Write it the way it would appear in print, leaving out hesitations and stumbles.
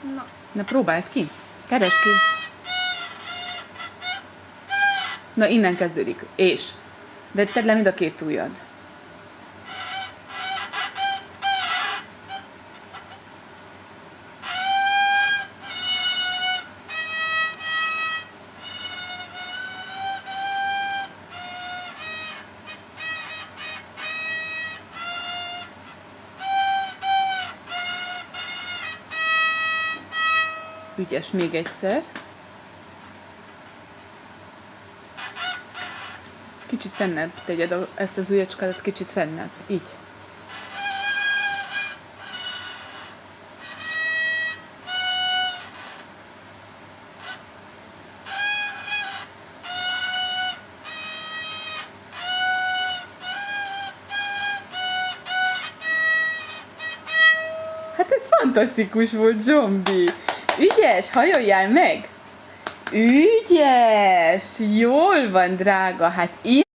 Na. Na próbáld ki. Keresd ki. Na innen kezdődik. És. De tedd le mind a két ujjad. Ügyes, még egyszer. Kicsit fennebb tegyed ezt az ujjacskádat, kicsit fennebb. Így. Hát ez fantasztikus volt, Zsombi! Ügyes, hajoljál meg! Ügyes! Jól van, drága! Hát